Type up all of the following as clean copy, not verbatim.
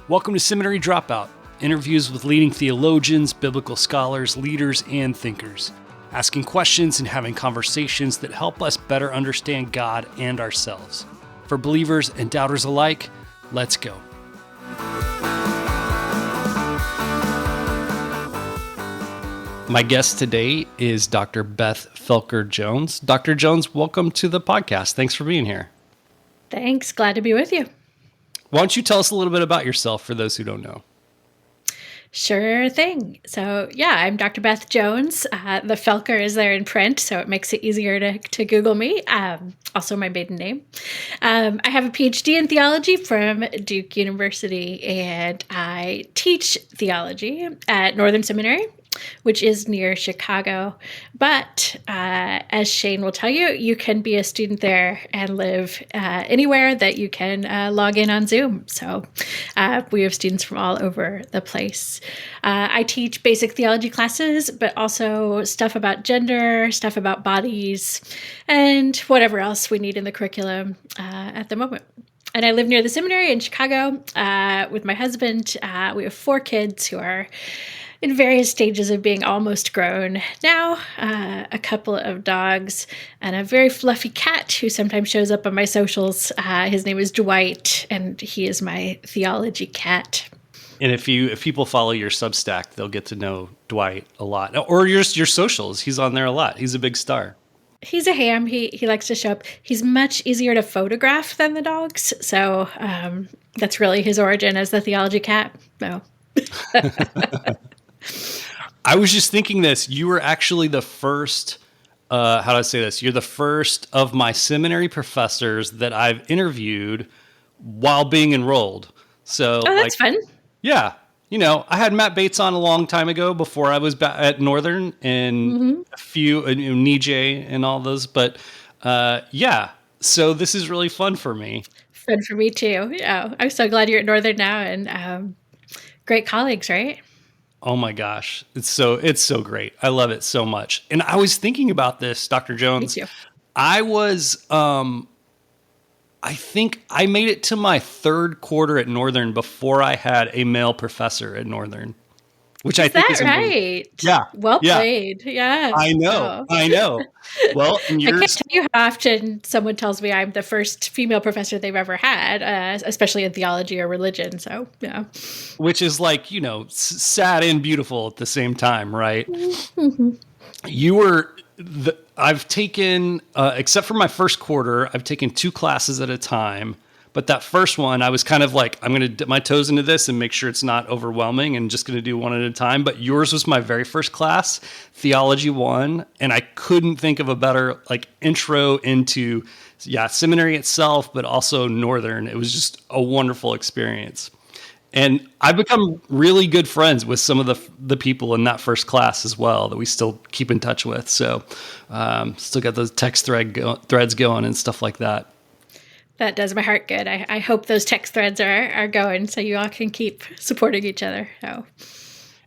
Welcome to Seminary Dropout, interviews with leading theologians, biblical scholars, leaders, and thinkers, asking questions and having conversations that help us better understand God and ourselves. For believers and doubters alike, let's go. My guest today is Dr. Beth Felker Jones. Dr. Jones, welcome to the podcast. Thanks for being here. Thanks. Glad to be with you. Why don't you tell us a little bit about yourself for those who don't know? Sure thing. So I'm Dr. Beth Jones. The Felker is there in print, so it makes it easier to Google me. Also my maiden name. I have a PhD in theology from Duke University, and I teach theology at Northern Seminary, which is near Chicago. But as Shane will tell you, you can be a student there and live anywhere that you can log in on Zoom. So we have students from all over the place. I teach basic theology classes, but also stuff about gender, stuff about bodies, and whatever else we need in the curriculum at the moment. And I live near the seminary in Chicago with my husband. We have 4 kids who are in various stages of being almost grown now, a couple of dogs, and a very fluffy cat who sometimes shows up on my socials. His name is Dwight, and he is my theology cat. And if people follow your Substack, they'll get to know Dwight a lot. Or your socials. He's on there a lot. He's a big star. He's a ham. He likes to show up. He's much easier to photograph than the dogs. So that's really his origin as the theology cat. No. I was just thinking this. You were actually the first, how do I say this? You're the first of my seminary professors that I've interviewed while being enrolled. So, that's fun. Yeah. You know, I had Matt Bates on a long time ago before I was at Northern and a few, Nijay and all those. But so this is really fun for me. Fun for me too. Yeah. I'm so glad you're at Northern now, and great colleagues, right? Oh my gosh. It's so great. I love it so much. And I was thinking about this, Dr. Jones. Me too. I was, I think I made it to my 3rd quarter at Northern before I had a male professor at Northern, which I think is amazing. Right? Yeah. Well played. Yeah. I know. Well, and I can't tell you how often someone tells me I'm the first female professor they've ever had, especially in theology or religion. So, yeah. Which is like, sad and beautiful at the same time, right? Mm-hmm. You were... I've taken, except for my first quarter, I've taken 2 classes at a time. But that first one, I was kind of like, I'm going to dip my toes into this and make sure it's not overwhelming and just going to do one at a time. But yours was my very first class, Theology 1. And I couldn't think of a better intro into, seminary itself, but also Northern. It was just a wonderful experience. And I've become really good friends with some of the people in that first class as well that we still keep in touch with. So still got those text threads going and stuff like that. That does my heart good. I hope those text threads are going so you all can keep supporting each other. Oh.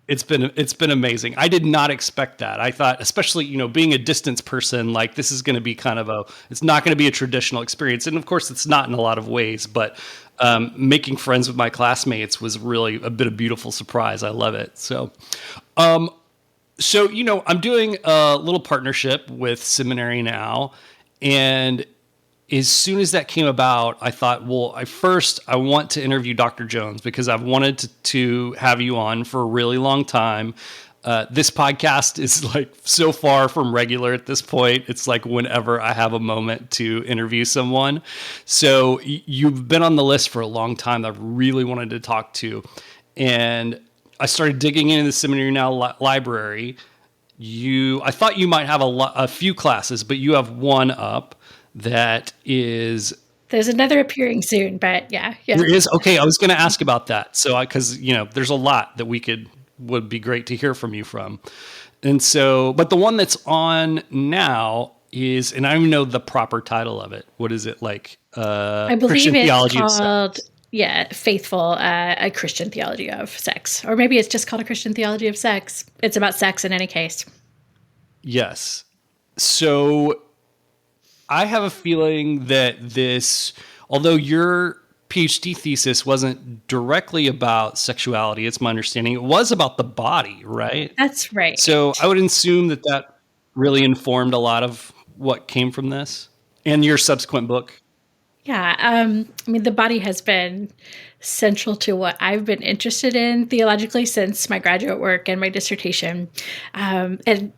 It's been amazing. I did not expect that. I thought, especially, being a distance person, this is going to be it's not going to be a traditional experience. And of course it's not in a lot of ways, but making friends with my classmates was really a bit of beautiful surprise. I love it. So, I'm doing a little partnership with seminary now, and as soon as that came about, I thought, I want to interview Dr. Jones because I've wanted to have you on for a really long time. This podcast is so far from regular at this point. It's whenever I have a moment to interview someone. So you've been on the list for a long time that I've really wanted to talk to. And I started digging into the Seminary Now library. I thought you might have a few classes, but you have one up. That is... There's another appearing soon, but yeah. There is? Okay, I was going to ask about that. So, because, there's a lot that would be great to hear from you from. And so, but the one that's on now is, and I don't even know the proper title of it. What is it like? I believe Christian it's Theology called, Faithful, a Christian Theology of Sex. Or maybe it's just called a Christian Theology of Sex. It's about sex in any case. Yes. So... I have a feeling that although you're PhD thesis wasn't directly about sexuality. It's my understanding. It was about the body, right? That's So I right. would assume that that really informed a lot of what came from this and your subsequent book. Yeah, I mean, the body has been central to what I've been interested in theologically since my graduate work and my dissertation. And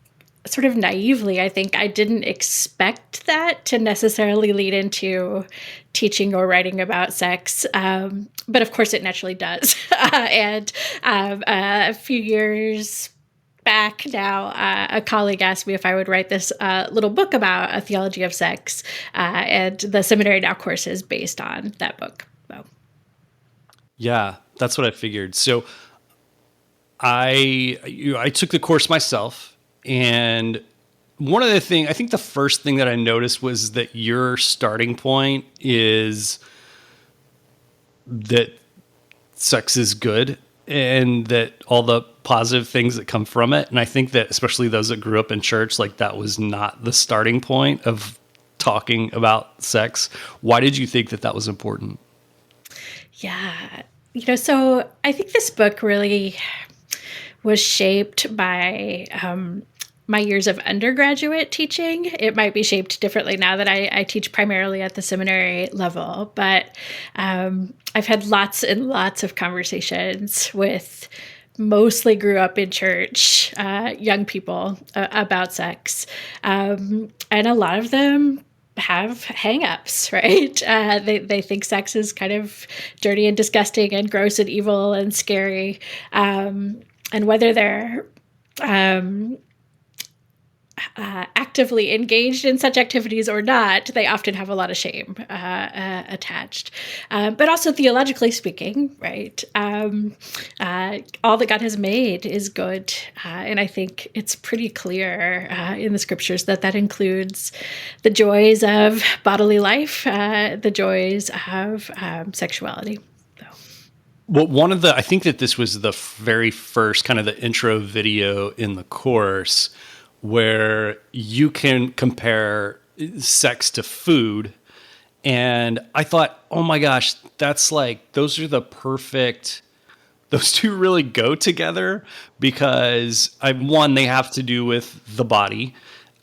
sort of naively, I think I didn't expect that to necessarily lead into teaching or writing about sex. But of course, it naturally does. And a few years back now, a colleague asked me if I would write this little book about a theology of sex, and the seminary now course is based on that book. So. Yeah, that's what I figured. So I took the course myself, and one of the things, I think the first thing that I noticed was that your starting point is that sex is good and that all the positive things that come from it. And I think that especially those that grew up in church, like that was not the starting point of talking about sex. Why did you think that that was important? Yeah. So I think this book really was shaped by my years of undergraduate teaching. It might be shaped differently now that I teach primarily at the seminary level, but I've had lots and lots of conversations with mostly grew up in church young people about sex. And a lot of them have hangups, right? They think sex is kind of dirty and disgusting and gross and evil and scary. And whether they're actively engaged in such activities or not, they often have a lot of shame attached. But also theologically speaking, right? All that God has made is good. And I think it's pretty clear in the scriptures that that includes the joys of bodily life, the joys of sexuality. Well, I think that this was the very first kind of the intro video in the course where you can compare sex to food. And I thought, oh my gosh, that's like, those are the perfect, those two really go together because one, they have to do with the body.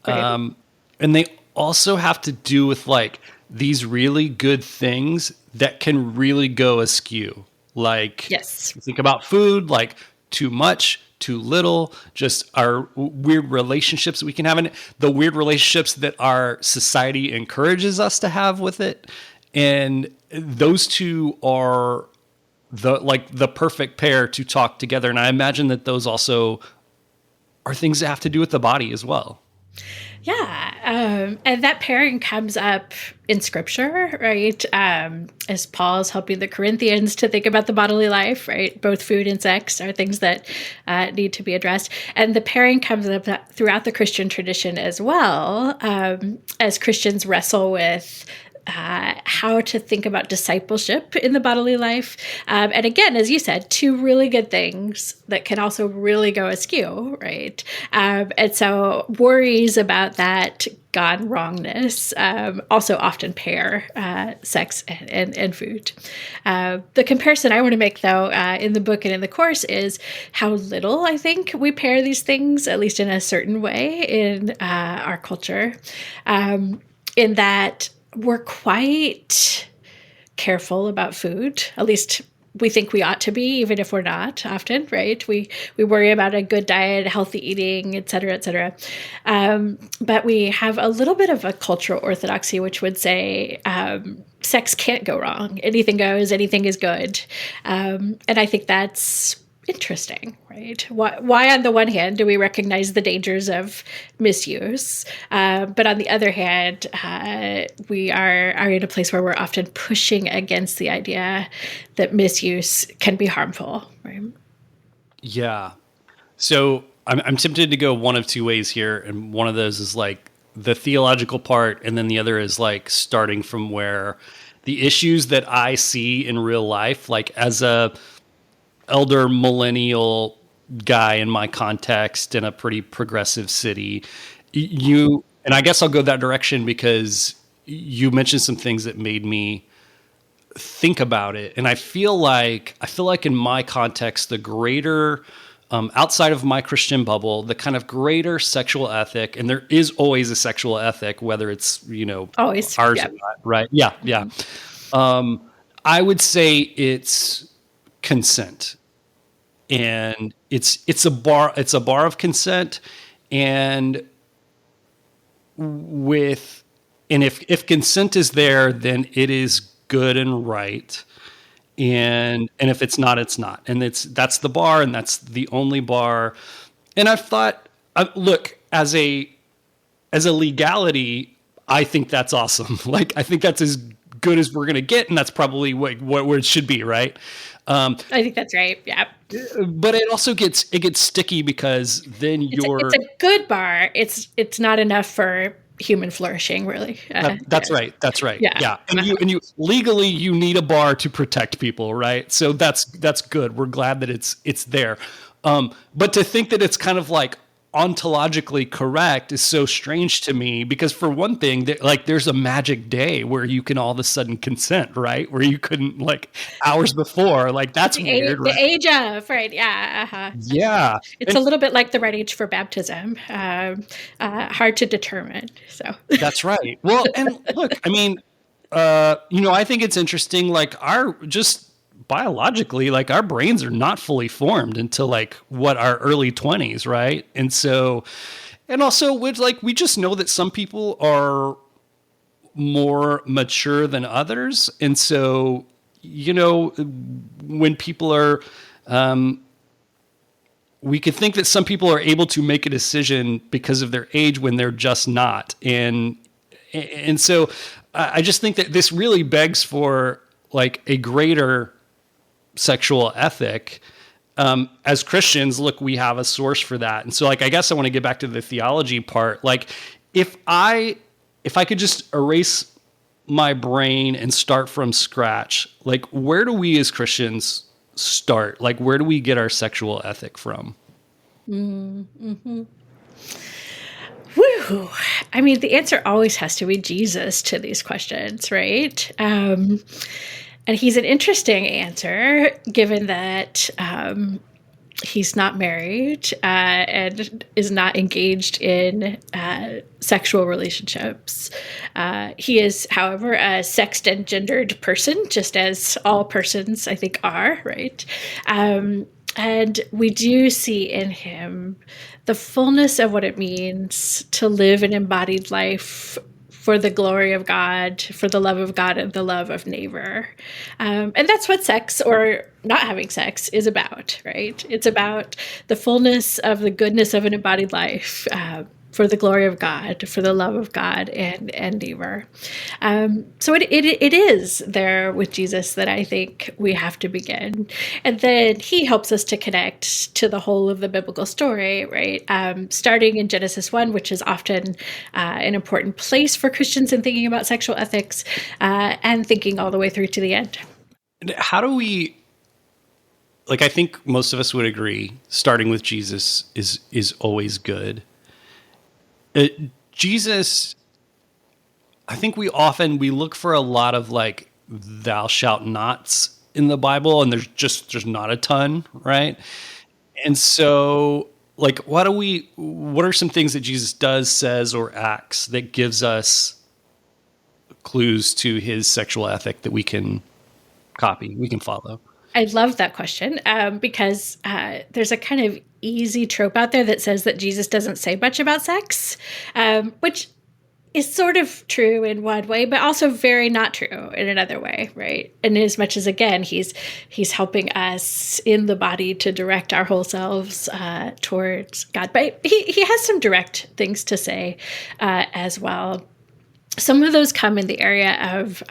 Right. And they also have to do with like these really good things that can really go askew. Like, Yes. think about food, like too much, too little, just our weird relationships we can have in it, the weird relationships that our society encourages us to have with it. And those two are the perfect pair to talk together. And I imagine that those also are things that have to do with the body as well. Yeah, and that pairing comes up in scripture, right? As Paul's helping the Corinthians to think about the bodily life, right? Both food and sex are things that need to be addressed. And the pairing comes up throughout the Christian tradition as well, as Christians wrestle with how to think about discipleship in the bodily life. And again, as you said, two really good things that can also really go askew, right? And so worries about that gone wrongness also often pair sex and food. The comparison I want to make, though, in the book and in the course is how little I think we pair these things, at least in a certain way in our culture, in that we're quite careful about food. At least we think we ought to be, even if we're not often, right? We worry about a good diet, healthy eating, et cetera, et cetera. But we have a little bit of a cultural orthodoxy, which would say sex can't go wrong. Anything goes, anything is good. And I think that's interesting, right? Why on the one hand do we recognize the dangers of misuse, but on the other hand, we are in a place where we're often pushing against the idea that misuse can be harmful, right? Yeah. So I'm tempted to go one of two ways here, and one of those is like the theological part, and then the other is like starting from where the issues that I see in real life, like as a elder millennial guy in my context in a pretty progressive city, and I guess I'll go that direction because you mentioned some things that made me think about it, and I feel like in my context, the greater outside of my Christian bubble, the kind of greater sexual ethic, and there is always a sexual ethic, whether it's Always. ours Yeah. or not, right? Yeah, yeah. I would say it's consent, and it's a bar of consent, and with and if consent is there, then it is good and right, and if it's not, it's not, and that's the bar, and that's the only bar. And I've thought, look, as a legality, I think that's awesome. Like, I think that's as good as we're gonna get, and that's probably what it should be, right? I think that's right. Yeah. But it also gets sticky, because then It's a good bar. It's not enough for human flourishing, really. That's right. That's right. Yeah. Yeah. And you legally, you need a bar to protect people, right? So that's good. We're glad that it's there. But to think that it's kind of like ontologically correct is so strange to me, because for one thing, like, there's a magic day where you can all of a sudden consent, right? Where you couldn't, like, hours before. Like, that's weird. The age of, right? Yeah. Uh-huh. Yeah. It's a little bit like the right age for baptism. Hard to determine. So That's right. Well, and look, I mean, I think it's interesting, like, just biologically, like, our brains are not fully formed until, like, our early 20s, right? And so, and also with, like, we just know that some people are more mature than others. And so, when people are, we could think that some people are able to make a decision because of their age when they're just not. And so I just think that this really begs for, like, a greater sexual ethic. As Christians, look, we have a source for that. And so, like, I guess I want to get back to the theology part. Like, if I could just erase my brain and start from scratch, like, where do we as Christians start? Like, where do we get our sexual ethic from? Mm-hmm. Woo! I mean, the answer always has to be Jesus to these questions, right? And he's an interesting answer, given that he's not married and is not engaged in sexual relationships. He is, however, a sexed and gendered person, just as all persons, I think, are, right? And we do see in him the fullness of what it means to live an embodied life for the glory of God, for the love of God and the love of neighbor. And that's what sex, or not having sex, is about, right? It's about the fullness of the goodness of an embodied life, for the glory of God, for the love of God and neighbor. So it is there with Jesus that I think we have to begin. And then he helps us to connect to the whole of the biblical story, right? Starting in Genesis 1, which is often an important place for Christians in thinking about sexual ethics, and thinking all the way through to the end. How do we, like, I think most of us would agree, starting with Jesus is always good. Jesus, I think we look for a lot of, like, thou shalt nots in the Bible, and there's not a ton, right? And so, like, what are some things that Jesus does, says, or acts that gives us clues to his sexual ethic that we can copy, we can follow? I love that question, because there's a kind of easy trope out there that says that Jesus doesn't say much about sex, which is sort of true in one way, but also very not true in another way, right? And as much as, again, he's helping us in the body to direct our whole selves towards God, but he has some direct things to say as well. Some of those come in the area of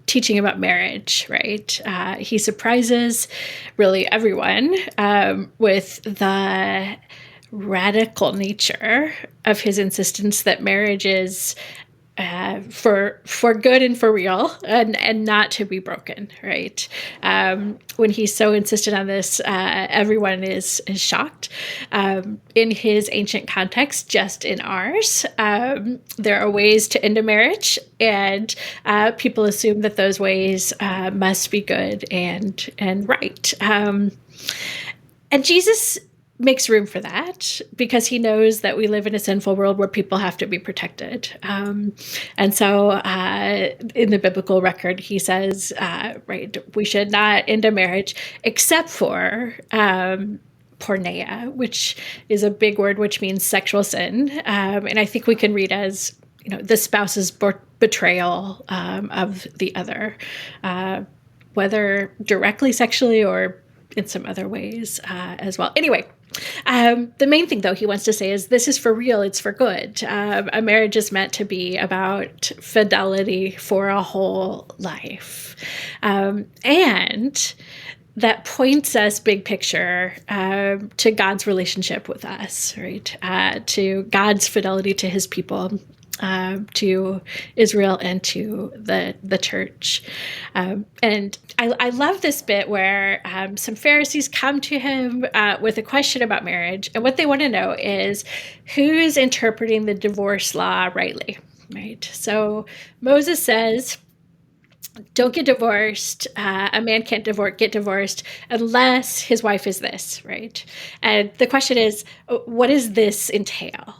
teaching about marriage, right? He surprises really everyone with the radical nature of his insistence that marriage is for good and for real, and not to be broken, right? When he's so insistent on this, everyone is shocked. In his ancient context, just in ours, there are ways to end a marriage, and people assume that those ways must be good and right. And Jesus makes room for that because he knows that we live in a sinful world where people have to be protected. And so in the biblical record, he says, right, we should not end a marriage except for porneia, which is a big word, which means sexual sin. And I think we can read as, the spouse's betrayal of the other, whether directly sexually or in some other ways as well. Anyway, the main thing, though, he wants to say is this is for real. It's for good. A marriage is meant to be about fidelity for a whole life. And that points us big picture to God's relationship with us, right? To God's fidelity to his people. To Israel and to the church. And I love this bit where some Pharisees come to him with a question about marriage. And what they want to know is who's interpreting the divorce law rightly, right? So Moses says, don't get divorced. A man can't get divorced unless his wife is this, right? And the question is, what does this entail?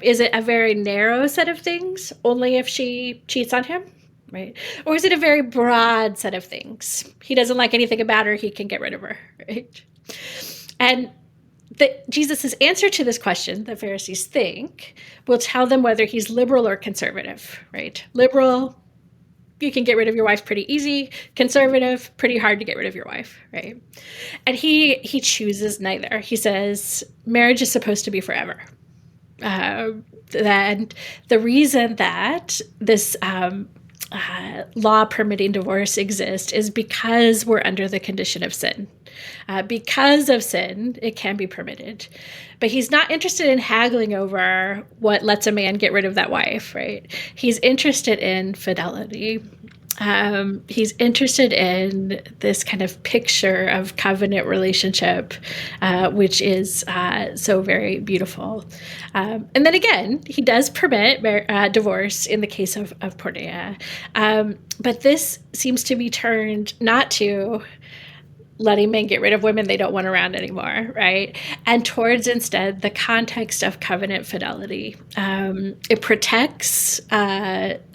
Is it a very narrow set of things, only if she cheats on him, right? Or is it a very broad set of things? He doesn't like anything about her, he can get rid of her, right? And Jesus' answer to this question, the Pharisees think, will tell them whether he's liberal or conservative, right? Liberal, you can get rid of your wife pretty easy. Conservative, pretty hard to get rid of your wife, right? And he chooses neither. He says marriage is supposed to be forever. And the reason that this law permitting divorce exists is because we're under the condition of sin. Because of sin, it can be permitted. But he's not interested in haggling over what lets a man get rid of that wife, right? He's interested in fidelity. He's interested in this kind of picture of covenant relationship, which is so very beautiful. And then again, he does permit divorce in the case of porneia. But this seems to be turned not to letting men get rid of women they don't want around anymore, right? And towards instead the context of covenant fidelity. It protects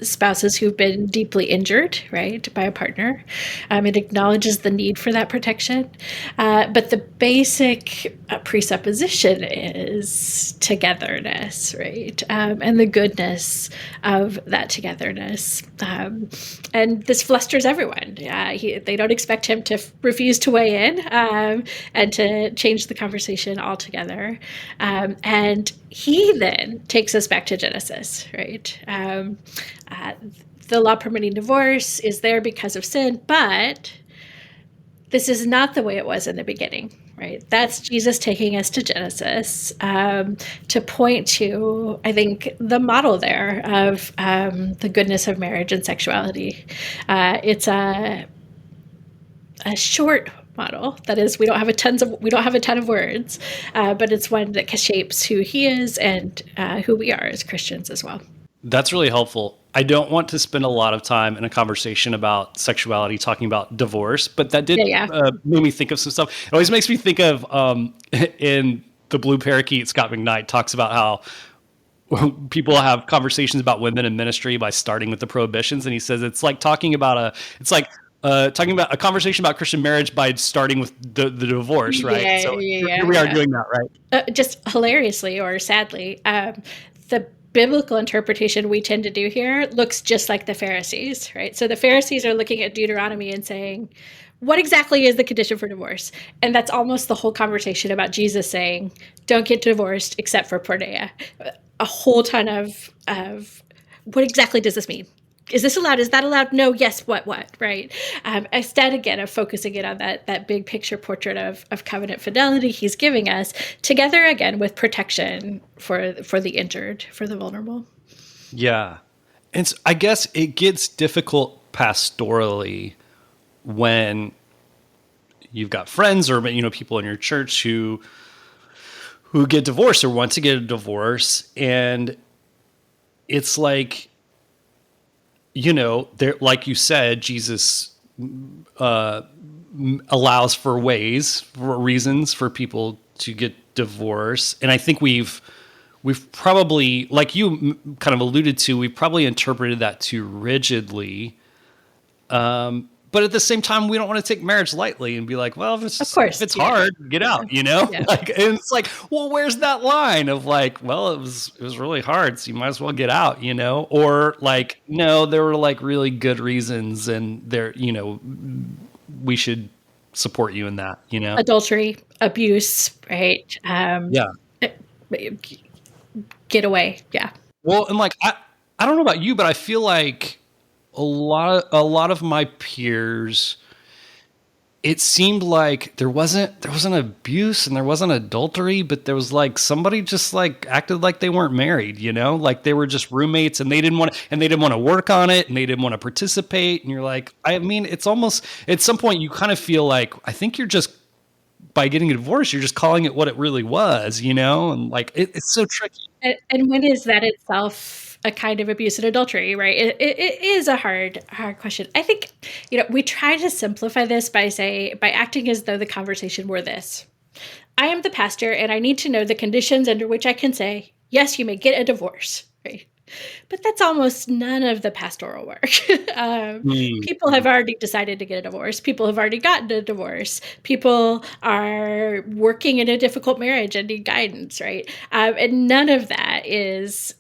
spouses who've been deeply injured, right, by a partner. It acknowledges the need for that protection. But the basic presupposition is togetherness, right? And the goodness of that togetherness. And this flusters everyone. They don't expect him to refuse to weigh in and to change the conversation altogether. And he then takes us back to Genesis, right? The law permitting divorce is there because of sin, but this is not the way it was in the beginning, right? That's Jesus taking us to Genesis to point to, I think, the model there of the goodness of marriage and sexuality. It's a short model. That is, we don't have a ton of words, but it's one that shapes who he is and who we are as Christians as well. That's really helpful. I don't want to spend a lot of time in a conversation about sexuality talking about divorce, but that did make me think of some stuff. It always makes me think of in The Blue Parakeet, Scott McKnight talks about how people have conversations about women in ministry by starting with the prohibitions, and he says it's like talking about a conversation about Christian marriage by starting with the divorce, right? Here we are doing that, right? Just hilariously or sadly, the biblical interpretation we tend to do here looks just like the Pharisees, right? So the Pharisees are looking at Deuteronomy and saying, what exactly is the condition for divorce? And that's almost the whole conversation about Jesus saying, don't get divorced except for porneia. A whole ton of what exactly does this mean? Is this allowed? Is that allowed? No, yes, what, right? Instead, again, of focusing it on that big picture portrait of covenant fidelity he's giving us, together again with protection for the injured, for the vulnerable. Yeah. I guess it gets difficult pastorally when you've got friends or people in your church who get divorced or want to get a divorce, and it's like, there, like you said, Jesus allows for reasons for people to get divorced, and I think we've probably, like you kind of alluded to, we've probably interpreted that too rigidly. But at the same time, we don't want to take marriage lightly and be like, well, if it's hard, get out, Yeah. Like, and it's like, well, where's that line of like, well, it was really hard, so you might as well get out, or like, no, there were like really good reasons, and we should support you in that, Adultery, abuse, right? Yeah. Get away. Yeah. Well, and like, I don't know about you, but I feel like a lot of my peers, it seemed like there wasn't abuse and there wasn't adultery, but there was like somebody just like acted like they weren't married, like they were just roommates, and they didn't want to work on it, and they didn't want to participate. And you're like, I mean, it's almost at some point you kind of feel like, I think you're just, by getting a divorce, you're just calling it what it really was, and like it's so tricky. And when is that itself a kind of abuse and adultery, right? It is a hard question. I think, we try to simplify this by acting as though the conversation were this: I am the pastor, and I need to know the conditions under which I can say, yes, you may get a divorce, right? But that's almost none of the pastoral work. People have already decided to get a divorce. People have already gotten a divorce. People are working in a difficult marriage and need guidance, right? And none of that is,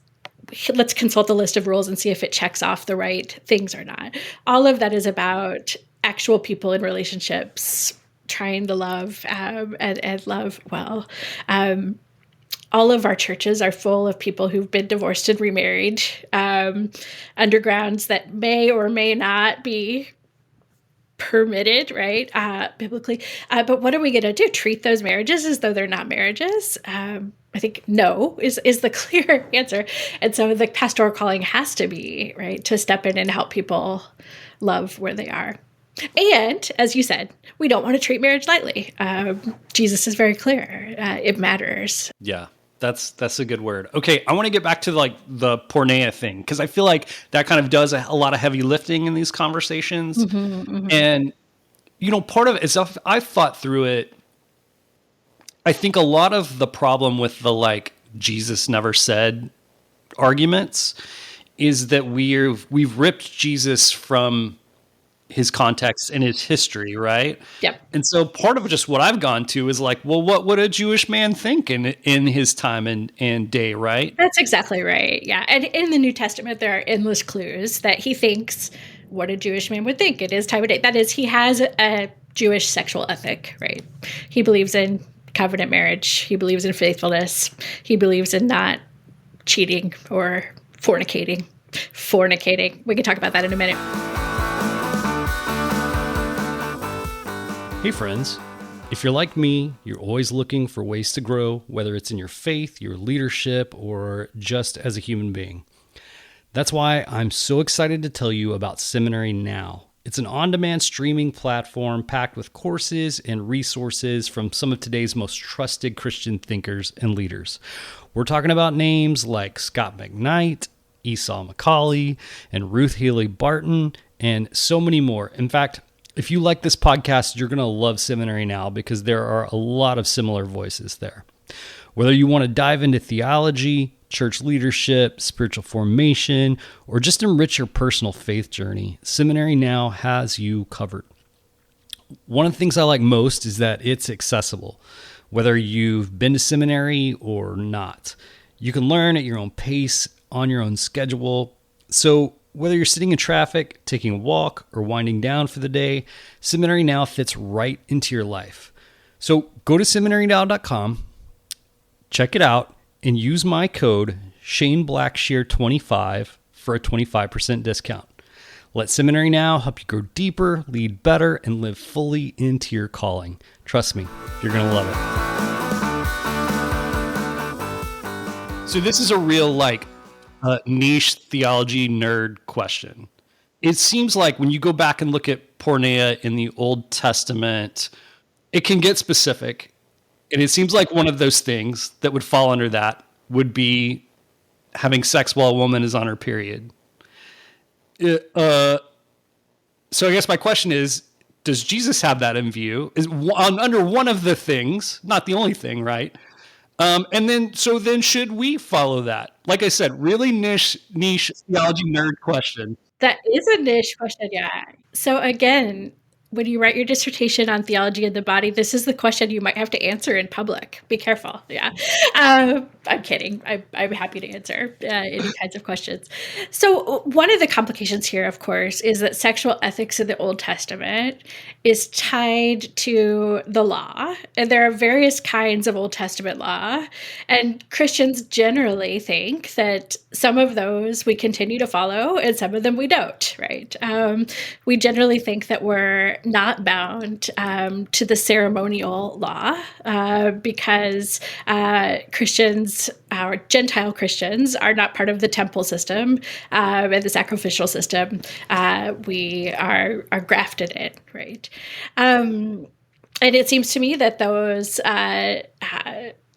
let's consult the list of rules and see if it checks off the right things or not. All of that is about actual people in relationships trying to love and love well. All of our churches are full of people who've been divorced and remarried, undergrounds that may or may not be permitted, right, biblically. But what are we going to do? Treat those marriages as though they're not marriages? I think no is the clear answer. And so the pastoral calling has to be, right, to step in and help people love where they are. And as you said, we don't want to treat marriage lightly. Jesus is very clear. It matters. Yeah. That's a good word. Okay, I want to get back to like the porneia thing, because I feel like that kind of does a lot of heavy lifting in these conversations. And part of it is, I've thought through it. I think a lot of the problem with the like Jesus never said arguments is that we've ripped Jesus from his context and his history, right? Yep. And so part of just what I've gone to is like, well, what would a Jewish man think in his time and day, right? That's exactly right. Yeah. And in the New Testament, there are endless clues that he thinks what a Jewish man would think in his time of day. That is, he has a Jewish sexual ethic, right? He believes in covenant marriage. He believes in faithfulness. He believes in not cheating or fornicating. We can talk about that in a minute. Hey friends, if you're like me, you're always looking for ways to grow, whether it's in your faith, your leadership, or just as a human being. That's why I'm so excited to tell you about Seminary Now. It's an on-demand streaming platform packed with courses and resources from some of today's most trusted Christian thinkers and leaders. We're talking about names like Scott McKnight, Esau McCauley, and Ruth Haley Barton, and so many more. In fact, if you like this podcast, you're going to love Seminary Now, because there are a lot of similar voices there. Whether you want to dive into theology, church leadership, spiritual formation, or just enrich your personal faith journey, Seminary Now has you covered. One of the things I like most is that it's accessible, whether you've been to seminary or not. You can learn at your own pace, on your own schedule. So whether you're sitting in traffic, taking a walk, or winding down for the day, Seminary Now fits right into your life. So go to seminarynow.com, check it out, and use my code ShaneBlackshear25 for a 25% discount. Let Seminary Now help you grow deeper, lead better, and live fully into your calling. Trust me, you're going to love it. So this is a real, niche theology nerd question. It seems like when you go back and look at porneia in the Old Testament, it can get specific. And it seems like one of those things that would fall under that would be having sex while a woman is on her period. So I guess my question is, does Jesus have that in view? Is under one of the things, not the only thing, right? And then should we follow that? Like I said, really niche theology nerd question. That is a niche question, yeah. So again, when you write your dissertation on theology of the body, this is the question you might have to answer in public. Be careful. Yeah. I'm kidding. I'm happy to answer any kinds of questions. So one of the complications here, of course, is that sexual ethics in the Old Testament is tied to the law. And there are various kinds of Old Testament law. And Christians generally think that some of those we continue to follow and some of them we don't, right? We generally think that we're not bound to the ceremonial law because Christians, our Gentile Christians, are not part of the temple system and the sacrificial system. We are grafted in, right? And it seems to me that those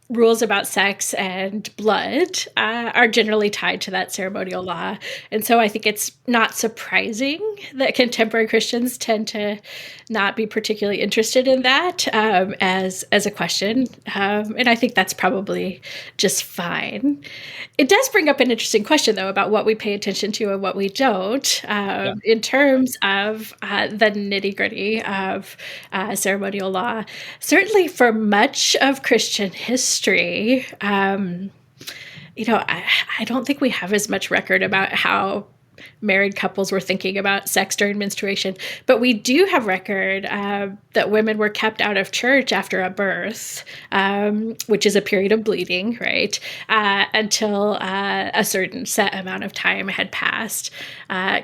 rules about sex and blood are generally tied to that ceremonial law. And so I think it's not surprising that contemporary Christians tend to not be particularly interested in that as a question. And I think that's probably just fine. It does bring up an interesting question, though, about what we pay attention to and what we don't in terms of the nitty-gritty of ceremonial law. Certainly for much of Christian history, I don't think we have as much record about how married couples were thinking about sex during menstruation, but we do have record that women were kept out of church after a birth, which is a period of bleeding, right, until a certain set amount of time had passed.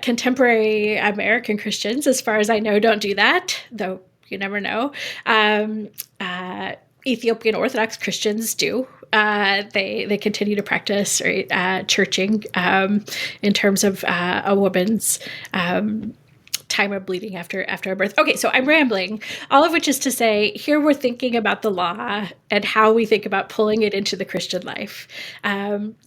Contemporary American Christians, as far as I know, don't do that, though you never know. Ethiopian Orthodox Christians do. They continue to practice churching in terms of a woman's time of bleeding after a birth. Okay, so I'm rambling, all of which is to say, here we're thinking about the law and how we think about pulling it into the Christian life.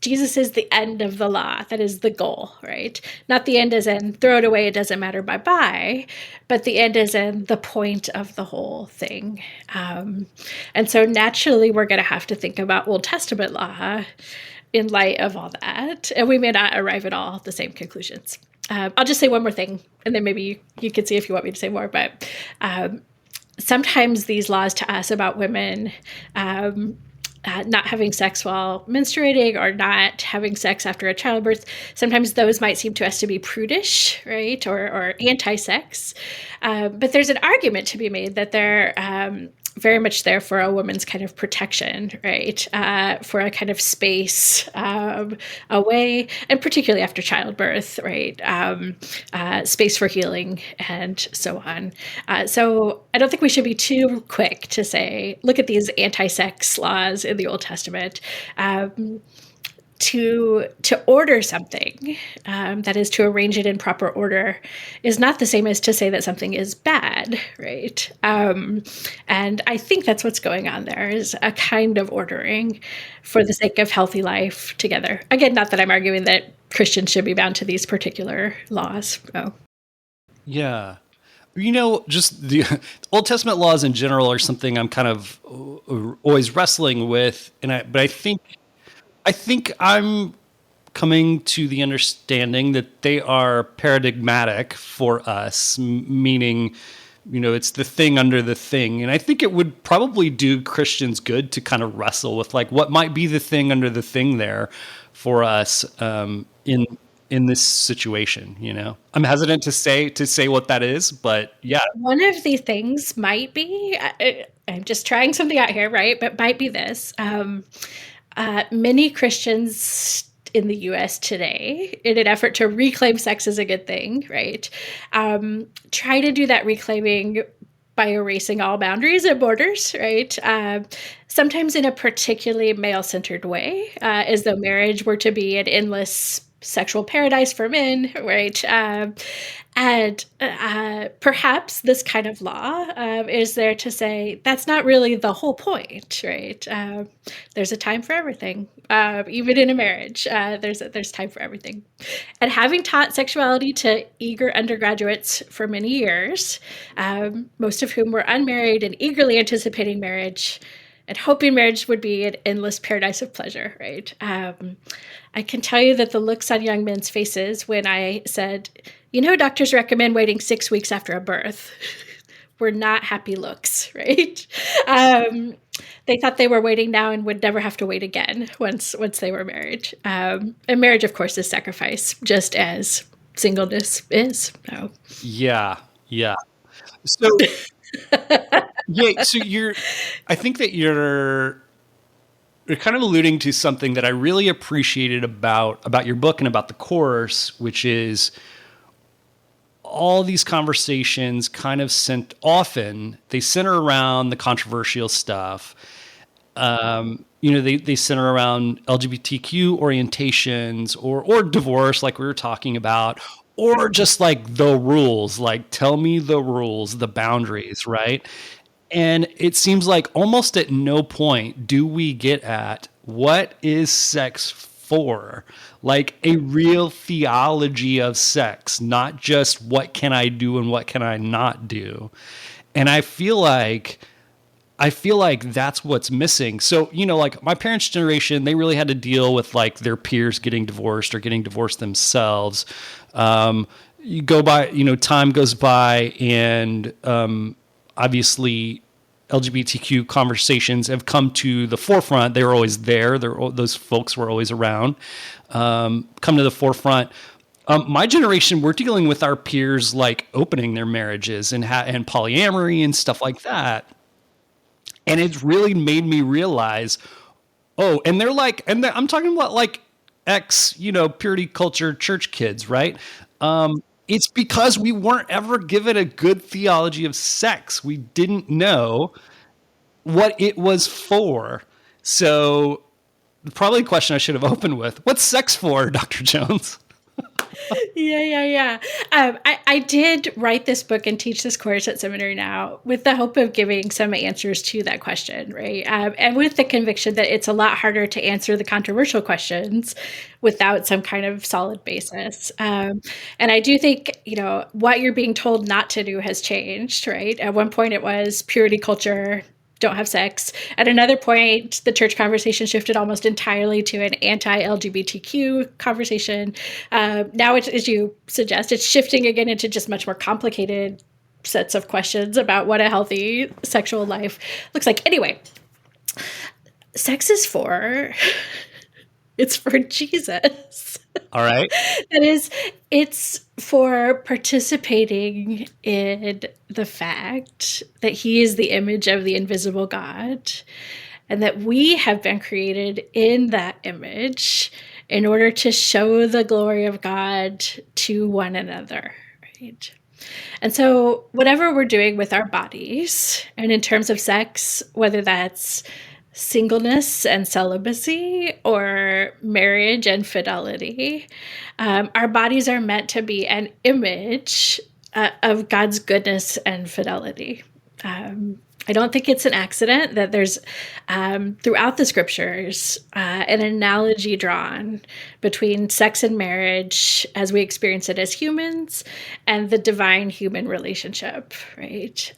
Jesus is the end of the law. That is the goal, right? Not the end as in throw it away, it doesn't matter, bye-bye, but the end as in the point of the whole thing. And so naturally, we're going to have to think about Old Testament law in light of all that, and we may not arrive at all the same conclusions. I'll just say one more thing, and then maybe you can see if you want me to say more. But sometimes these laws to us about women not having sex while menstruating or not having sex after a childbirth, sometimes those might seem to us to be prudish, right, or anti-sex. But there's an argument to be made that they're very much there for a woman's kind of protection, right? For a kind of space away, and particularly after childbirth, right? Space for healing and so on. So I don't think we should be too quick to say, look at these anti-sex laws in the Old Testament. To order something, that is to arrange it in proper order, is not the same as to say that something is bad, right? And I think that's what's going on there, is a kind of ordering for the sake of healthy life together. Again, not that I'm arguing that Christians should be bound to these particular laws. Oh. Yeah. Just the Old Testament laws in general are something I'm kind of always wrestling with, but I think I'm coming to the understanding that they are paradigmatic for us, meaning, it's the thing under the thing. And I think it would probably do Christians good to kind of wrestle with like what might be the thing under the thing there for us in this situation. I'm hesitant to say what that is, but yeah. One of these things might be, I'm just trying something out here, right? But might be this. Many Christians in the U.S. today, in an effort to reclaim sex as a good thing, right, try to do that reclaiming by erasing all boundaries and borders, right? Sometimes in a particularly male-centered way, as though marriage were to be an endless sexual paradise for men, right? And perhaps this kind of law is there to say that's not really the whole point, right? There's a time for everything, even in a marriage. There's time for everything. And having taught sexuality to eager undergraduates for many years, most of whom were unmarried and eagerly anticipating marriage, and hoping marriage would be an endless paradise of pleasure, right? I can tell you that the looks on young men's faces when I said, doctors recommend waiting 6 weeks after a birth were not happy looks, right? They thought they were waiting now and would never have to wait again once they were married. And marriage, of course, is sacrifice, just as singleness is. So. Yeah. So, so I think that you're kind of alluding to something that I really appreciated about your book and about the course, which is all these conversations kind of they center around the controversial stuff. They center around LGBTQ orientations or divorce, like we were talking about, or just like the rules, like tell me the rules, the boundaries, right? And it seems like almost at no point do we get at what is sex for, like a real theology of sex, not just what can I do and what can I not do. And I feel like that's what's missing. So, like my parents' generation, they really had to deal with like their peers getting divorced or getting divorced themselves. You go by, time goes by, and obviously LGBTQ conversations have come to the forefront. They were always there. Those folks were always around. Come to the forefront. My generation, we're dealing with our peers like opening their marriages and polyamory and stuff like that. And it's really made me realize, and I'm talking about like purity culture church kids, right? It's because we weren't ever given a good theology of sex. We didn't know what it was for. So probably a question I should have opened with, what's sex for, Dr. Jones? Yeah. I did write this book and teach this course at seminary now with the hope of giving some answers to that question, right? And with the conviction that it's a lot harder to answer the controversial questions without some kind of solid basis. And I do think, what you're being told not to do has changed, right? At one point it was purity culture, don't have sex. At another point, the church conversation shifted almost entirely to an anti-LGBTQ conversation. Now, as you suggest, it's shifting again into just much more complicated sets of questions about what a healthy sexual life looks like. Anyway, sex is it's for Jesus. All right. That is, it's for participating in the fact that he is the image of the invisible God and that we have been created in that image in order to show the glory of God to one another, right? And so whatever we're doing with our bodies, and in terms of sex, whether that's singleness and celibacy or marriage and fidelity, our bodies are meant to be an image of God's goodness and fidelity. I don't think it's an accident that there's, throughout the scriptures, an analogy drawn between sex and marriage as we experience it as humans and the divine human relationship, right?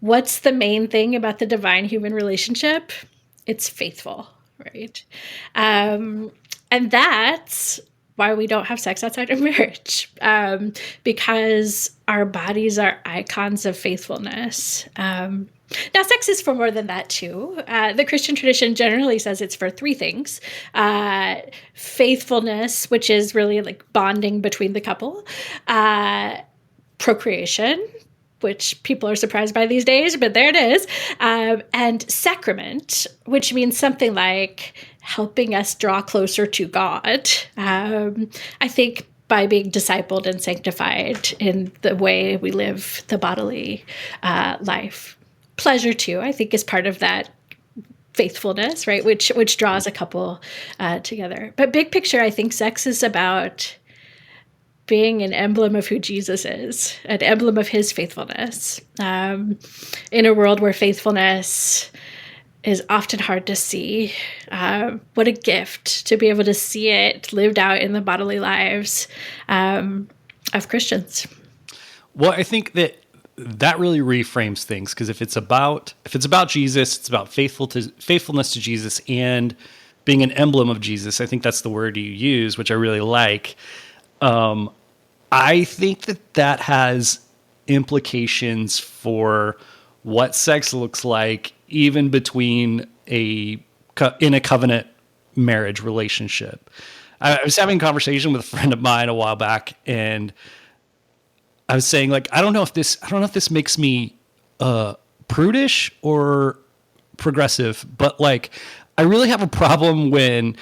What's the main thing about the divine human relationship? It's faithful, right? And that's why we don't have sex outside of marriage, because our bodies are icons of faithfulness. Now, sex is for more than that, too. The Christian tradition generally says it's for three things. Faithfulness, which is really like bonding between the couple. Procreation, which people are surprised by these days, but there it is. And sacrament, which means something like helping us draw closer to God. I think by being discipled and sanctified in the way we live the bodily life. Pleasure, too, I think, is part of that faithfulness, right? Which draws a couple together. But big picture, I think sex is about being an emblem of who Jesus is, an emblem of his faithfulness. In a world where faithfulness is often hard to see, what a gift to be able to see it lived out in the bodily lives of Christians. Well, I think that really reframes things, because if it's about Jesus, it's about faithfulness to Jesus and being an emblem of Jesus. I think that's the word you use, which I really like. I think that has implications for what sex looks like, even between in a covenant marriage relationship. I was having a conversation with a friend of mine a while back, and I was saying, like, I don't know if this makes me prudish or progressive, but like, I really have a problem when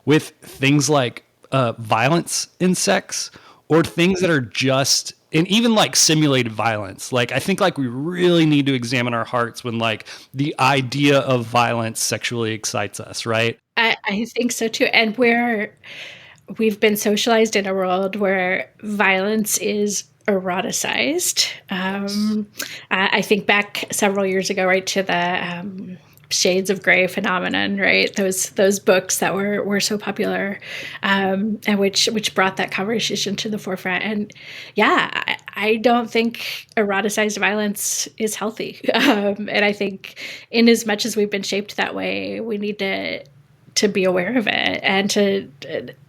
with things like violence in sex, or things that are just, and even like simulated violence. Like, I think like we really need to examine our hearts when like the idea of violence sexually excites us, right? I think so too. And we've been socialized in a world where violence is eroticized. I think back several years ago, right, to the Shades of Grey phenomenon, right? Those books that were so popular, and which brought that conversation to the forefront. And yeah, I don't think eroticized violence is healthy. And I think, in as much as we've been shaped that way, we need to be aware of it and to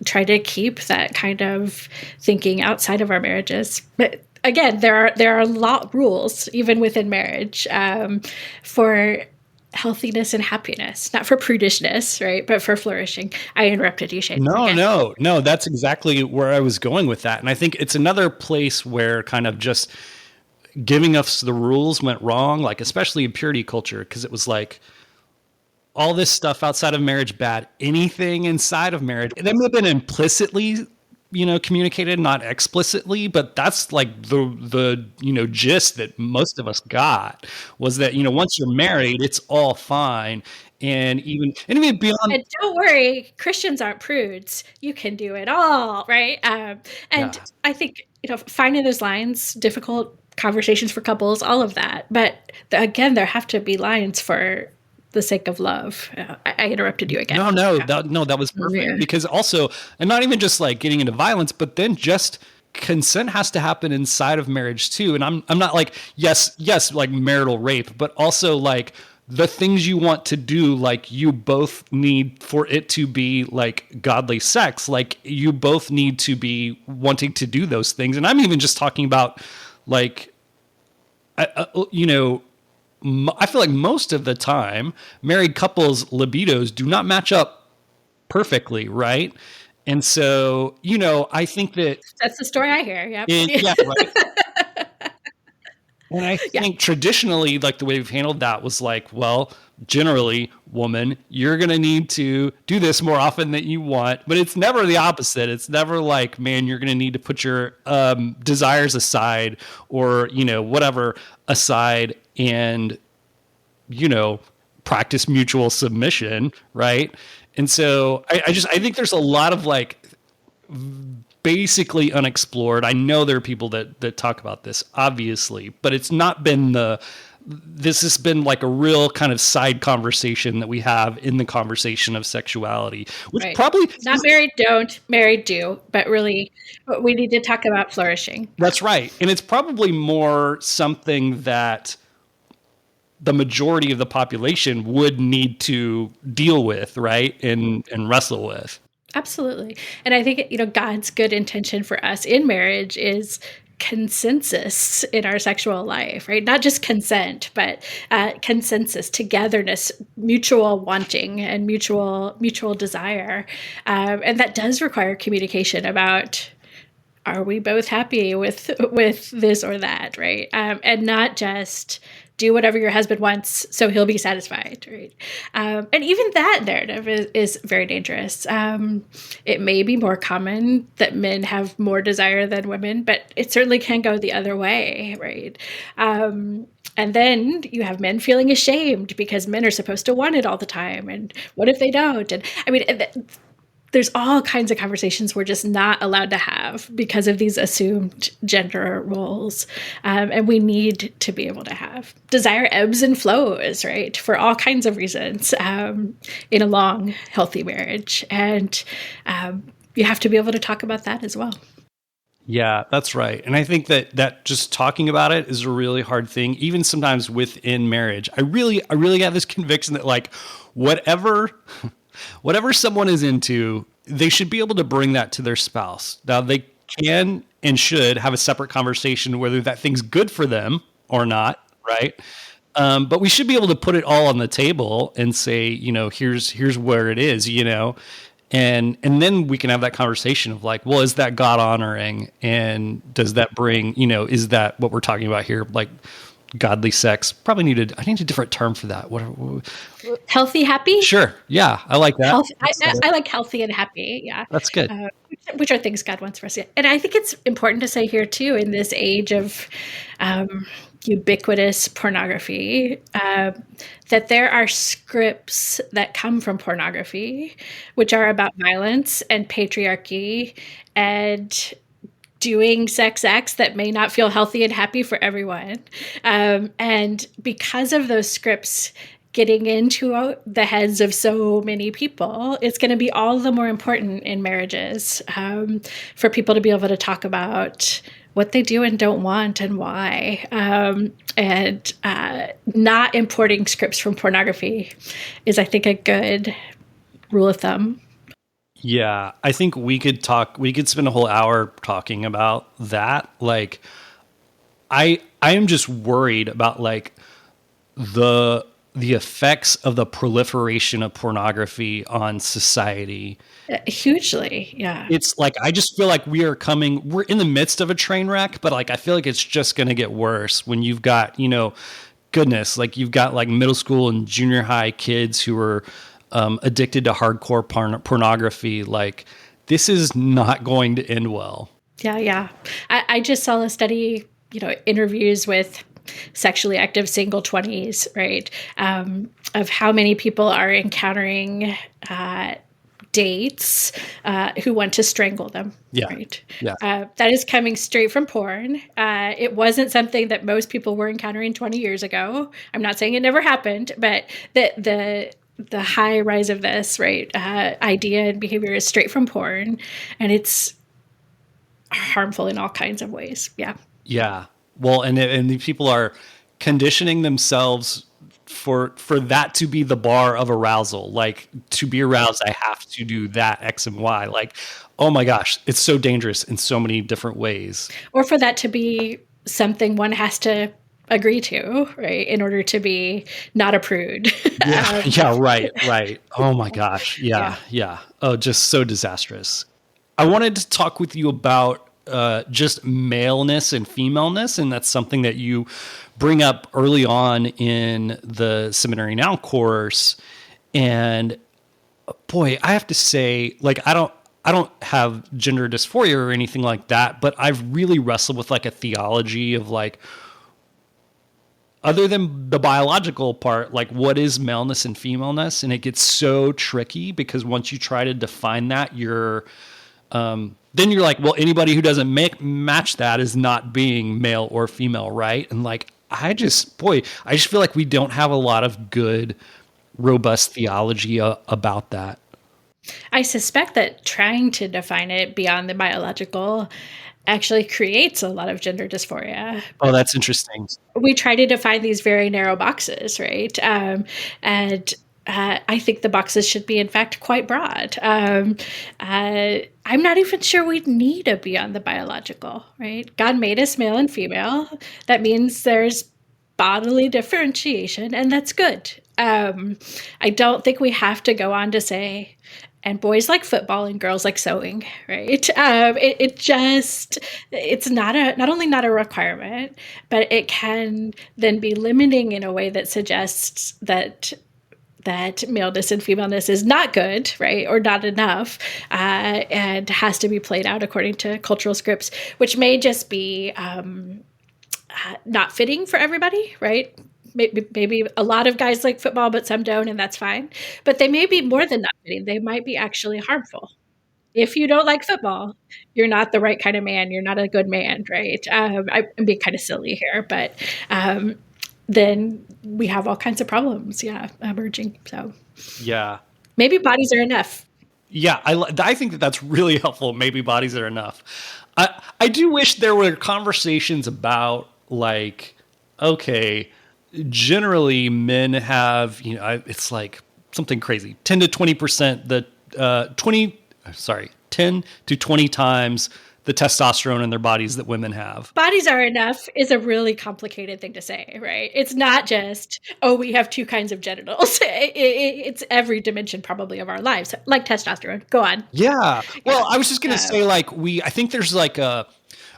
try to keep that kind of thinking outside of our marriages. But again, there are a lot rules even within marriage for healthiness and happiness, not for prudishness, right? But for flourishing. I interrupted you, Shane. No, that's exactly where I was going with that. And I think it's another place where kind of just giving us the rules went wrong, like especially in purity culture, because it was like, all this stuff outside of marriage bad, anything inside of marriage. It may have been implicitly, communicated, not explicitly, but that's like the gist that most of us got, was that, once you're married, it's all fine. And even beyond. And don't worry, Christians aren't prudes. You can do it all, right? And Yeah. I think, finding those lines, difficult conversations for couples, all of that. But again, there have to be lines for the sake of love. I interrupted you again. No, that was perfect. Yeah. Because also, and not even just like getting into violence, but then just consent has to happen inside of marriage too. And I'm not like, yes, like marital rape, but also like the things you want to do, like you both need for it to be like godly sex. Like you both need to be wanting to do those things. And I'm even just talking about like, I feel like most of the time married couples' libidos do not match up perfectly, right? And so, I think that's the story I hear. Yep. yeah, right. And I think traditionally, like the way we've handled that was like, well, generally, woman, you're going to need to do this more often than you want, but it's never the opposite. It's never like, man, you're going to need to put your desires aside, or, whatever aside, and, practice mutual submission. Right. And so I think there's a lot of like basically unexplored. I know there are people that talk about this, obviously, but it's not been this has been like a real kind of side conversation that we have in the conversation of sexuality, which right. probably not married don't, married do, but really we need to talk about flourishing. That's right. And it's probably more something that the majority of the population would need to deal with, right? And wrestle with. Absolutely. And I think, God's good intention for us in marriage is consensus in our sexual life, right? Not just consent, but consensus, togetherness, mutual wanting, and mutual desire. And that does require communication about, are we both happy with this or that, right? And not just do whatever your husband wants so he'll be satisfied, right? And even that narrative is very dangerous. It may be more common that men have more desire than women, but it certainly can go the other way, right? And then you have men feeling ashamed because men are supposed to want it all the time. And what if they don't? And I mean, there's all kinds of conversations we're just not allowed to have because of these assumed gender roles. And we need to be able to have. Desire ebbs and flows, right? For all kinds of reasons in a long, healthy marriage. And you have to be able to talk about that as well. Yeah, that's right. And I think that just talking about it is a really hard thing, even sometimes within marriage. I really have this conviction that like whatever someone is into, they should be able to bring that to their spouse. Now they can and should have a separate conversation whether that thing's good for them or not, right? But we should be able to put it all on the table and say, here's where it is, And then we can have that conversation of like, well, is that God honoring? And does that bring, is that what we're talking about here? Like godly sex? I need a different term for that. What healthy, happy? Sure. Yeah. I like that. I like healthy and happy. Yeah. That's good. Which are things God wants for us. And I think it's important to say here too, in this age of ubiquitous pornography, that there are scripts that come from pornography, which are about violence and patriarchy and doing sex acts that may not feel healthy and happy for everyone. And because of those scripts getting into the heads of so many people, it's going to be all the more important in marriages for people to be able to talk about what they do and don't want and why. And not importing scripts from pornography is, I think, a good rule of thumb. Yeah, I think we could spend a whole hour talking about that. Like, I am just worried about like the effects of the proliferation of pornography on society. Hugely, yeah. It's like, I just feel like we're in the midst of a train wreck, but like, I feel like it's just going to get worse when you've got, goodness, like you've got like middle school and junior high kids who are addicted to hardcore pornography. Like, this is not going to end well. Yeah. I just saw a study, interviews with sexually active single 20s, right? Of how many people are encountering dates who want to strangle them. Yeah. Right. Yeah. That is coming straight from porn. It wasn't something that most people were encountering 20 years ago. I'm not saying it never happened, but the high rise of this, right, idea and behavior is straight from porn, and it's harmful in all kinds of ways. Yeah. Yeah. Well, and the people are conditioning themselves for that to be the bar of arousal. Like, to be aroused, I have to do that X and Y. Like, oh my gosh, it's so dangerous in so many different ways. Or for that to be something one has to agree to, right, in order to be not a prude. Yeah, right. Oh my gosh. Yeah. Oh, just so disastrous. I wanted to talk with you about just maleness and femaleness, and that's something that you bring up early on in the Seminary Now course. And boy, I have to say, like, I don't have gender dysphoria or anything like that, but I've really wrestled with like a theology of like, other than the biological part, like what is maleness and femaleness? And it gets so tricky because once you try to define that, then you're like, well, anybody who doesn't match that is not being male or female, right? And like, I just feel like we don't have a lot of good, robust theology about that. I suspect that trying to define it beyond the biological actually creates a lot of gender dysphoria. Oh, that's interesting. We try to define these very narrow boxes, right? And I think the boxes should be, in fact, quite broad. I'm not even sure we need a beyond the biological, right? God made us male and female. That means there's bodily differentiation, and that's good. I don't think we have to go on to say, and boys like football and girls like sewing, right? It's not only not a requirement, but it can then be limiting in a way that suggests that maleness and femaleness is not good, right, or not enough, and has to be played out according to cultural scripts, which may just be not fitting for everybody, right? Maybe a lot of guys like football, but some don't, and that's fine. But they may be more than not fitting. They might be actually harmful. If you don't like football, you're not the right kind of man. You're not a good man, right? I'm being kind of silly here, but then we have all kinds of problems, emerging. So Yeah. maybe bodies are enough. Yeah, I think that that's really helpful. Maybe bodies are enough. I do wish there were conversations about like, okay, generally men have, it's like something crazy, 10 to 20%, 10 to 20 times the testosterone in their bodies that women have. Bodies are enough is a really complicated thing to say, right? It's not just, oh, we have two kinds of genitals. It's every dimension probably of our lives, like testosterone. Go on. Yeah. Well, I was just going to say I think there's like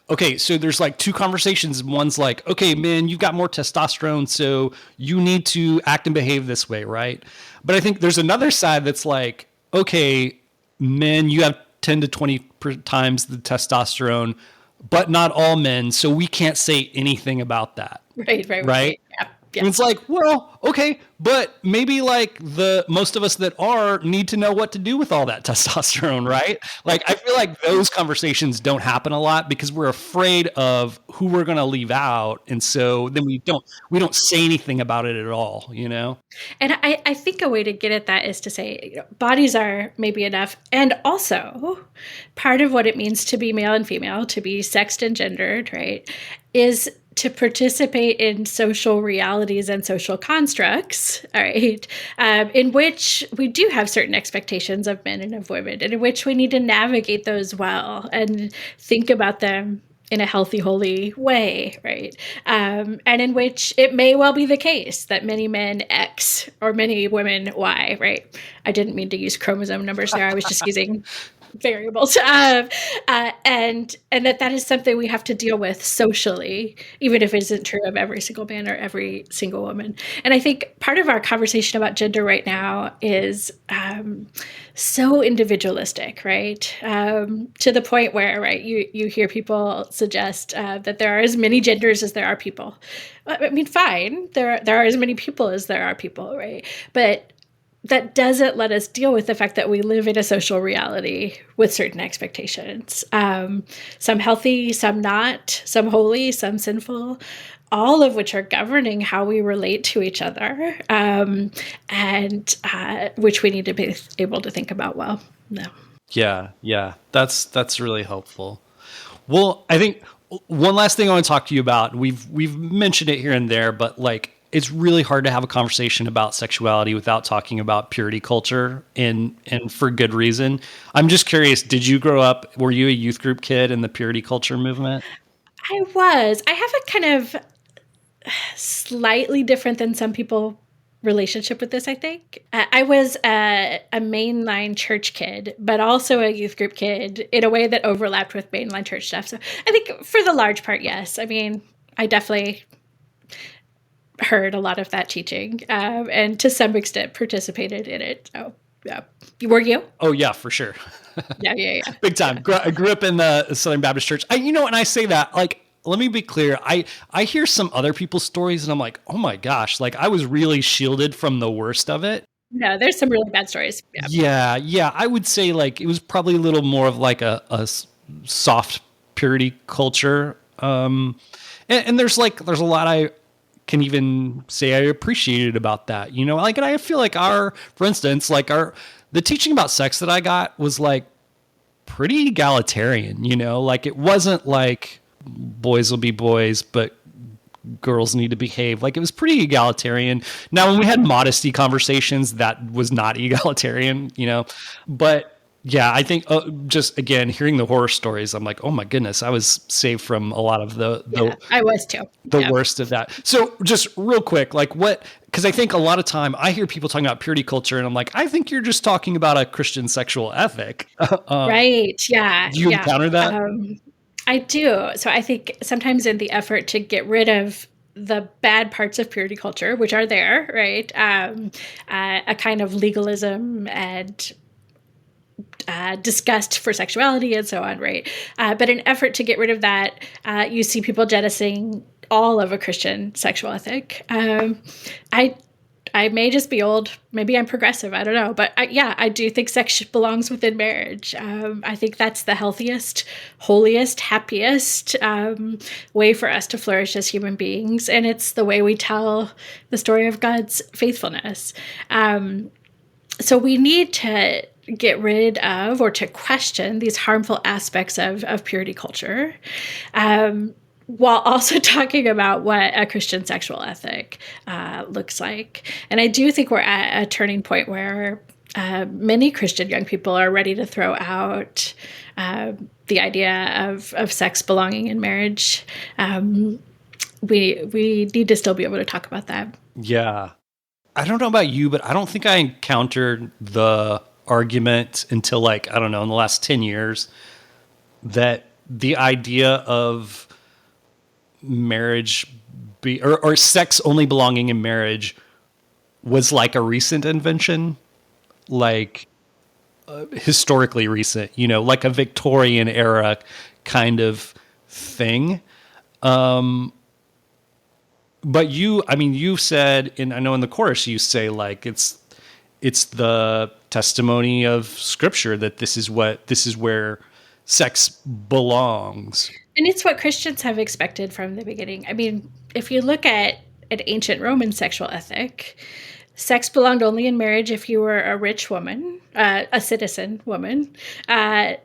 okay, so there's like two conversations. One's like, okay, man, you've got more testosterone, so you need to act and behave this way, right? But I think there's another side that's like, okay, men, you have 10 to 20 times the testosterone, but not all men, so we can't say anything about that. Right. Yeah. And it's like, well, okay, but maybe like the most of us that are need to know what to do with all that testosterone, right? Like, I feel like those conversations don't happen a lot because we're afraid of who we're going to leave out, and so then we don't say anything about it at all, And I think a way to get at that is to say bodies are maybe enough, and also part of what it means to be male and female, to be sexed and gendered, right, is to participate in social realities and social constructs, all right, in which we do have certain expectations of men and of women, and in which we need to navigate those well and think about them in a healthy, holy way, right? And in which it may well be the case that many men X or many women Y, right? I didn't mean to use chromosome numbers there. I was just using variables, and that is something we have to deal with socially, even if it isn't true of every single man or every single woman. And I think part of our conversation about gender right now is so individualistic, right? To the point where, right, you hear people suggest that there are as many genders as there are people. I mean, fine, there are as many people as there are people, right? But that doesn't let us deal with the fact that we live in a social reality with certain expectations. Some healthy, some not, some holy, some sinful, all of which are governing how we relate to each other, and which we need to be able to think about well. No. Yeah. That's really helpful. Well, I think one last thing I want to talk to you about, we've mentioned it here and there, but like, it's really hard to have a conversation about sexuality without talking about purity culture, and for good reason. I'm just curious, did you grow up, were you a youth group kid in the purity culture movement? I was. I have a kind of slightly different than some people relationship with this, I think. I was a mainline church kid, but also a youth group kid in a way that overlapped with mainline church stuff. So I think for the large part, yes. I mean, I definitely heard a lot of that teaching, and to some extent participated in it. So, yeah. Were you? Oh, yeah, for sure. Yeah. Big time. I grew up in the Southern Baptist Church. And I say that, like, let me be clear. I hear some other people's stories and I'm like, oh my gosh, like I was really shielded from the worst of it. No, there's some really bad stories. Yeah. I would say like it was probably a little more of like a soft purity culture. And there's a lot I can even say I appreciated about that, like, and I feel like for instance, like the teaching about sex that I got was like pretty egalitarian, like it wasn't like boys will be boys, but girls need to behave. Like it was pretty egalitarian. Now, when we had modesty conversations, that was not egalitarian, but Yeah, I think just again hearing the horror stories, I'm like, oh my goodness, I was saved from a lot of Yeah, I was too. the Yeah. worst of that. So just real quick, like what? Because I think a lot of time I hear people talking about purity culture, and I'm like, I think you're just talking about a Christian sexual ethic. Right. Yeah. Do you Yeah. encounter that? I do. So I think sometimes in the effort to get rid of the bad parts of purity culture, which are there, right? A kind of legalism and disgust for sexuality and so on, right? But in effort to get rid of that, you see people jettisoning all of a Christian sexual ethic. I may just be old. Maybe I'm progressive. I don't know. But I do think sex belongs within marriage. I think that's the healthiest, holiest, happiest way for us to flourish as human beings. And it's the way we tell the story of God's faithfulness. So we need to get rid of or to question these harmful aspects of purity culture. While also talking about what a Christian sexual ethic looks like. And I do think we're at a turning point where many Christian young people are ready to throw out the idea of sex belonging in marriage. We need to still be able to talk about that. Yeah. I don't know about you, but I don't think I encountered the argument until like, I don't know, in the last 10 years that the idea of marriage or sex only belonging in marriage was like a recent invention, like historically recent, like a Victorian era kind of thing. But you said, and I know in the chorus you say like it's the testimony of Scripture that this is where sex belongs. And it's what Christians have expected from the beginning. I mean, if you look at an ancient Roman sexual ethic, sex belonged only in marriage if you were a rich woman, a citizen woman.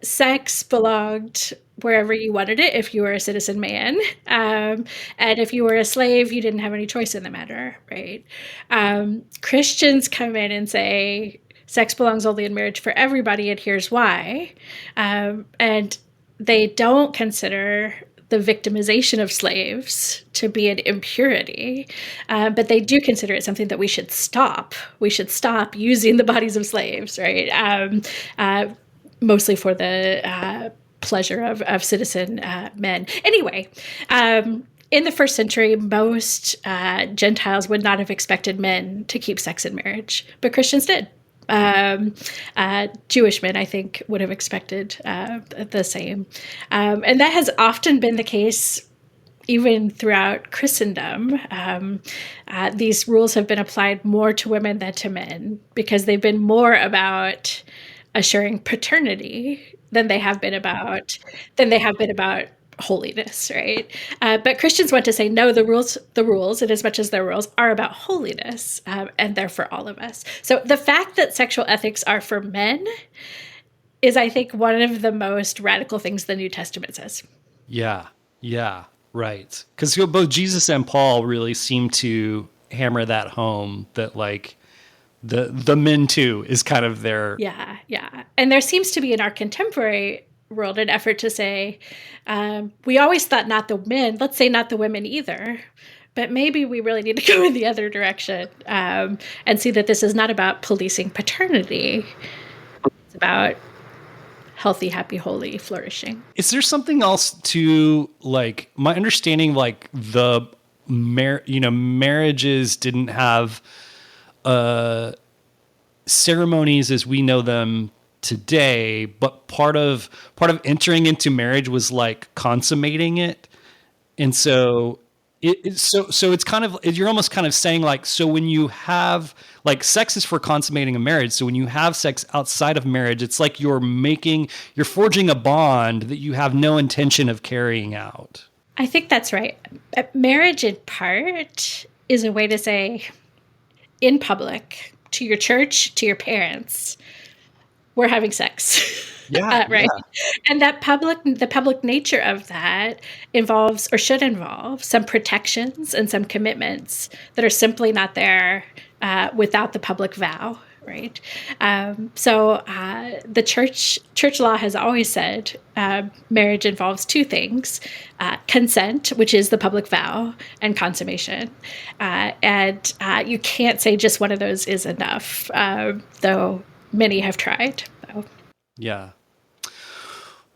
Sex belonged wherever you wanted it if you were a citizen man. And if you were a slave, you didn't have any choice in the matter, right? Christians come in and say, sex belongs only in marriage for everybody, and here's why. And they don't consider the victimization of slaves to be an impurity, but they do consider it something that we should stop. We should stop using the bodies of slaves, right? Mostly for the pleasure of citizen men. Anyway, in the first century, most Gentiles would not have expected men to keep sex in marriage, but Christians did. Jewish men, I think, would have expected the same. And that has often been the case even throughout Christendom. These rules have been applied more to women than to men because they've been more about assuring paternity than they have been about holiness, right? But Christians want to say, no, the rules, and as much as they're rules, are about holiness, and they're for all of us. So the fact that sexual ethics are for men is, I think, one of the most radical things the New Testament says. Yeah, right. Because both Jesus and Paul really seem to hammer that home, that like the men too is kind of their... Yeah. And there seems to be in our contemporary world an effort to say, we always thought not the men, let's say not the women either, but maybe we really need to go in the other direction and see that this is not about policing paternity. It's about healthy, happy, holy flourishing. Is there something else to, like, my understanding, like the marriages didn't have ceremonies as we know them today, but part of entering into marriage was like consummating it. And so it's kind of, you're almost kind of saying like, so when you have like sex is for consummating a marriage. So when you have sex outside of marriage, it's like you're forging a bond that you have no intention of carrying out. I think that's right. Marriage in part is a way to say in public to your church, to your parents, we're having sex. Yeah, right. Yeah. And the public nature of that involves, or should involve, some protections and some commitments that are simply not there without the public vow. right? The church law has always said marriage involves two things: consent, which is the public vow, and consummation. And you can't say just one of those is enough, though many have tried. So. Yeah.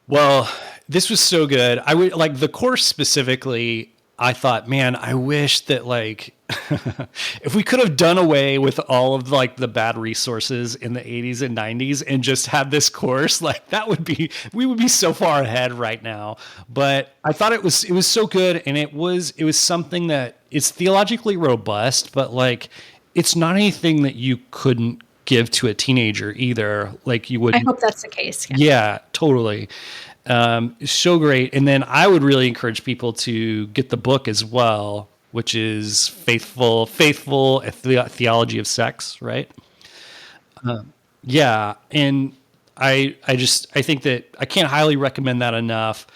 Well, this was so good. I would like the course specifically. I thought, man, I wish that like if we could have done away with all of like the bad resources in the 80s and 90s and just had this course, like we would be so far ahead right now. But I thought it was so good, and it was something that it's theologically robust, but like it's not anything that you couldn't give to a teenager either. Like you would. I hope that's the case. Yeah, totally. So great. And then I would really encourage people to get the book as well, which is Faithful Theology of Sex, right? Yeah. And I think that I can't highly recommend that enough.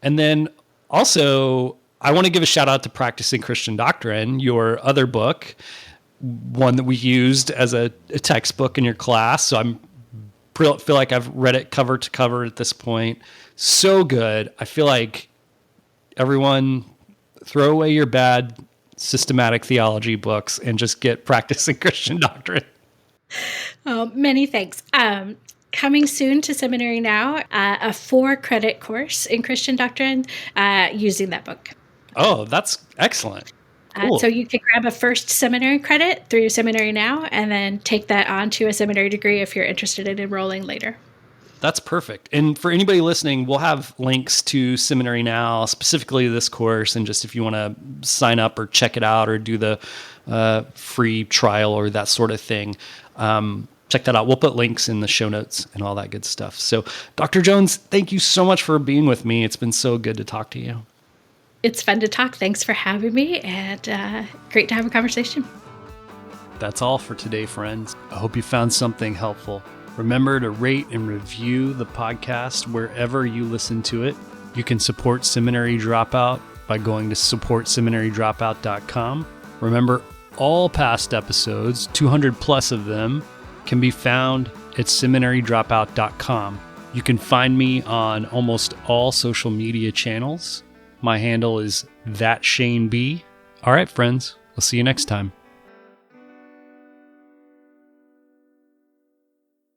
And then also I want to give a shout out to Practicing Christian Doctrine, your other book, one that we used as a textbook in your class. So feel like I've read it cover to cover at this point. So good. I feel like everyone throw away your bad systematic theology books and just get Practicing Christian Doctrine. Oh, many thanks. Coming soon to Seminary Now, a 4-credit course in Christian doctrine using that book. Oh, that's excellent. Cool. So you can grab a first seminary credit through Seminary Now and then take that on to a seminary degree if you're interested in enrolling later. That's perfect. And for anybody listening, we'll have links to Seminary Now, specifically this course, and just if you want to sign up or check it out or do the free trial or that sort of thing, check that out. We'll put links in the show notes and all that good stuff. So, Dr. Jones, thank you so much for being with me. It's been so good to talk to you. It's fun to talk. Thanks for having me, and great to have a conversation. That's all for today, friends. I hope you found something helpful. Remember to rate and review the podcast wherever you listen to it. You can support Seminary Dropout by going to supportseminarydropout.com. Remember, all past episodes, 200 plus of them, can be found at seminarydropout.com. You can find me on almost all social media channels. My handle is ThatShaneB. All right, friends, we'll see you next time.